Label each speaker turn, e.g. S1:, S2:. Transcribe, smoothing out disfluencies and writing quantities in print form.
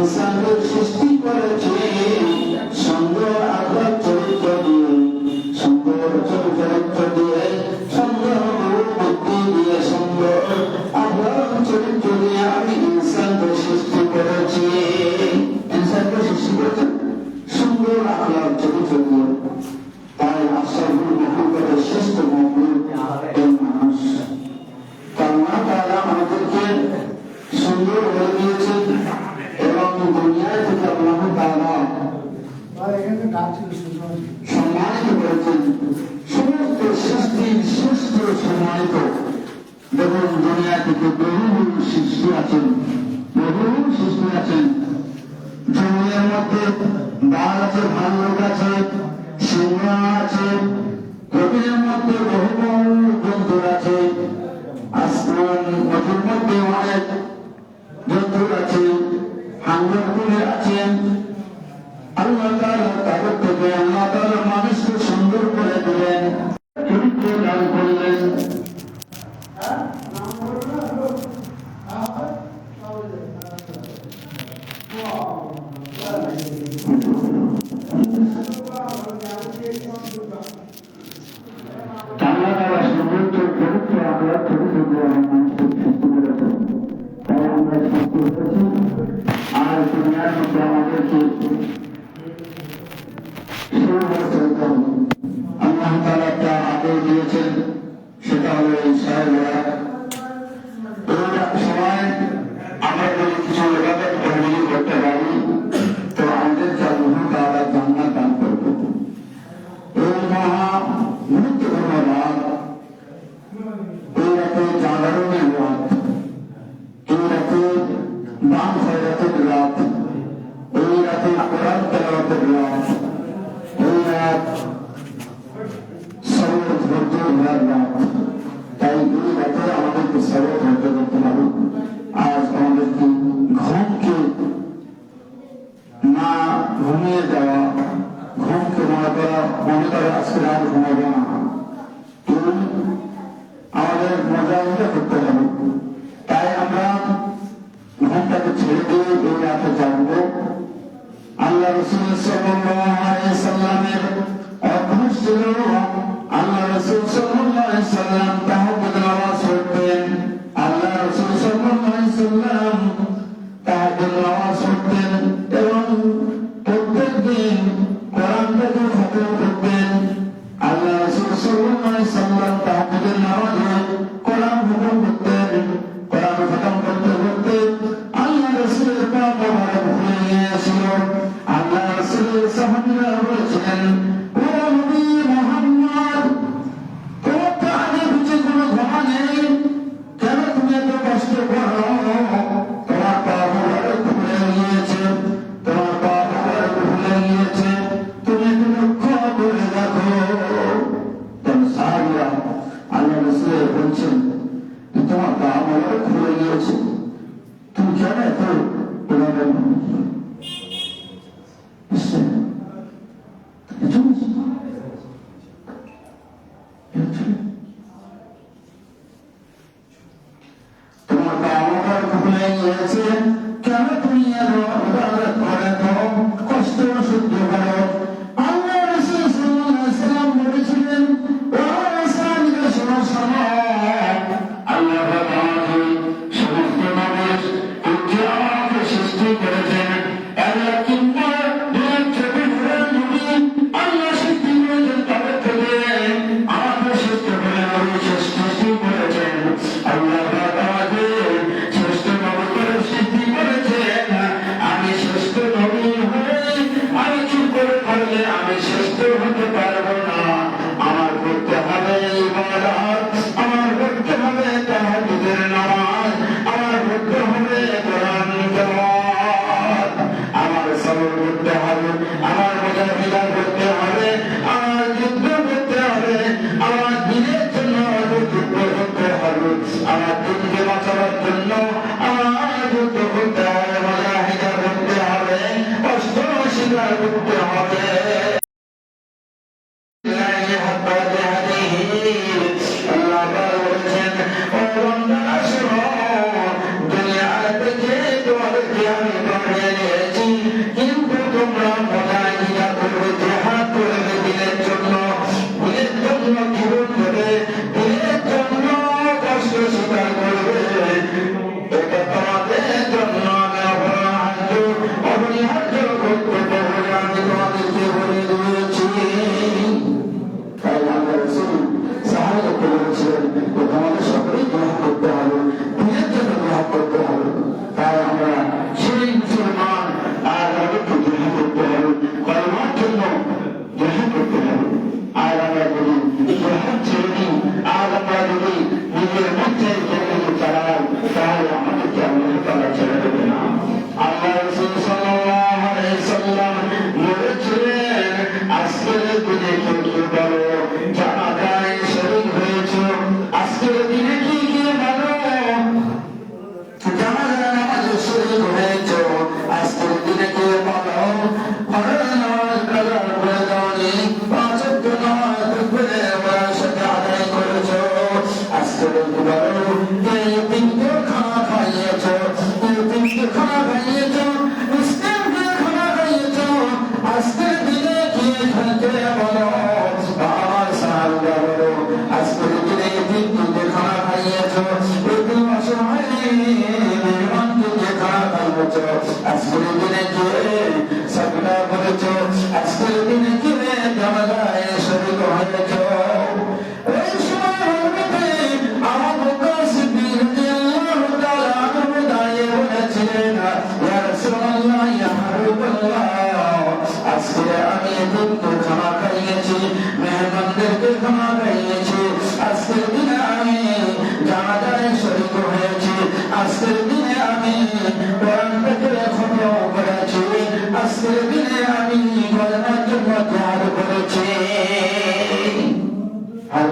S1: ইনসানের সৃষ্টি করেছে সুন্দর আল্লাহ চরিত্র দিয়ে, সুন্দর চরিত্র দিয়ে, সুন্দর বুদ্ধি দিয়ে, সুন্দর আল্লাহ চরিত্র দিয়ে আমি ইনসানকে সৃষ্টি করেছি। ইনসানকে সৃষ্টি করেছে সুন্দর আল্লাহ চরিত্র দিয়ে। তাই আশরাফুল মাখলুকাতের শ্রেষ্ঠ মাখলুক এই মানুষ। আল্লাহ তাআলা আমাদেরকে সুন্দর করে দিয়েছেন এবং দুনিয়া থেকে আল্লাহ তাআলা সম্মানিত করেছেন। সমস্ত সৃষ্টির শ্রেষ্ঠ সম্মানিত। দেখুন দুনিয়া থেকে বহু সৃষ্টি আছেন, বহু সৃষ্টি আছেন। জমির মধ্যে বাঘ আছে, ভাল্লুক আছে, সিংহ আছে, গভীরের মধ্যে বহু বহু জন্তু আছে, আসমান নদীর মধ্যে অনেক জন্তু আছে, হাঙ্গরগুলি আছেন। আল্লাহ তাআলা তাদের থেকে আল্লাহ তাআলা মানুষকে সুন্দর করে দিলেন, চরিত্র দান করলেন। আল্লাহ তাআলা সুন্দর চরিত্র আমরা চরিত্র দিয়ে মানুষকে সৃষ্টি করেছেন। তাই আমরা সৃষ্টি করেছি। আর দুনিয়ার মধ্যে আমাদেরকে আল্লাহ তাআলা একটা আদেশ দিয়েছেন, সেটা হলো এই সাহেবরা সময় আমরা যদি কিছু ইবাদত বন্দেগি করতে পারি তো আমাদেরকে আল্লাহ তাআলা জান্নাত দান করবেন। এই মহা গুরুত্বপূর্ণ রাত, এই রাতে জাগরণের রাত, এই রাতে দান খয়রাতের রাত, এই রাতে কোরআন তেলাওয়াতের রাত, এই রাত সবর ধৈর্য ধরার রাত। তাই এই রাতে আমাদেরকে সবর ধৈর্য করতে হবে। আজ আমাদেরকে ঘুমকে না ঘুমিয়ে যাওয়া, ঘুমকে মনে করা আজকে রাত ঘুমাবো না, আমাদের মজা করতে হবে। তাই আমরা ঘুমটাকে ছেড়ে দিয়ে এই রাতে জানবো। আল্লাহ রাসূল সাল্লাল্লাহু আলাইহি সাল্লামের অভ্যাস ছিল, আল্লাহ রাসূল সাল্লাল্লাহু আলাইহি সাল্লাম তাহাজ্জুদ নামাজ পড়তেন। আল্লাহ রাসূল সাল্লাল্লাহু আলাইহি সাল্লাম তাহাজ্জুদ নামাজ পড়তেন এবং প্রত্যেক দিন কোরআনটাকে খতম করতেন। আল্লাহ রাসূল সাল্লাল্লাহু আলাইহি সাল্লাম তাহাজ্জুদের নামাজে কোরআন খতম করতেন। কোরআন খতম করতে করতে আল্লাহ রাসূলের পা মোবারক ভুলে গিয়েছিল। আল্লাহ রাসূলের সাহাবীরা বলেছিলেন, ও নবী মুহাম্মদ, তোমার তো আগে পিছে কোনো ঘোমা নেই, কেন তুমি এত কষ্ট করো? তোমার পা মোবারক ভুলে গিয়েছে, তোমার পা মোবারক ভুলে গিয়েছে, তুমি একটু লক্ষ্য করে দেখো। তখন সাহাবীরা আল্লাহ রাসূলের বলছেন, তোমার পা মোবারক ভুলে গিয়েছে, তুমি কেন এত খাইয়েছো, মিসকিনকে খানা খাইয়েছো, আজকের দিনে গিয়ে খেতে বলো আমার সাহাবীরা বলো আজকের দিনে এতিমকে খানা খাইয়েছো, এতিম অসহায় মেহমানকে খানা খাইয়েছো, আজকের দিনে গিয়ে সাদকা করেছো, আজকের দিনে গিয়ে জামালায় শরীক হয়েছো। ওই সময় হযরতে আবু বকর সিদ্দিক রাদিয়াল্লাহু তাআলা আনহু দাঁড়িয়ে বলেছিলেন, ইয়া রাসূলুল্লাহ, ইয়া হাবিবাল্লাহ, আজকে আমি এতিমকে খানা খাইয়েছি, মেহমানদেরকে খানা খাইয়েছি, আজকের দিনে আমি জানাজায় শরীক হয়েছি, আজকের দিনে আমি কোরআন থেকে খতম করেছি, আজকের দিনে আমি কলেমার জন্য জিহাদ করেছি। আর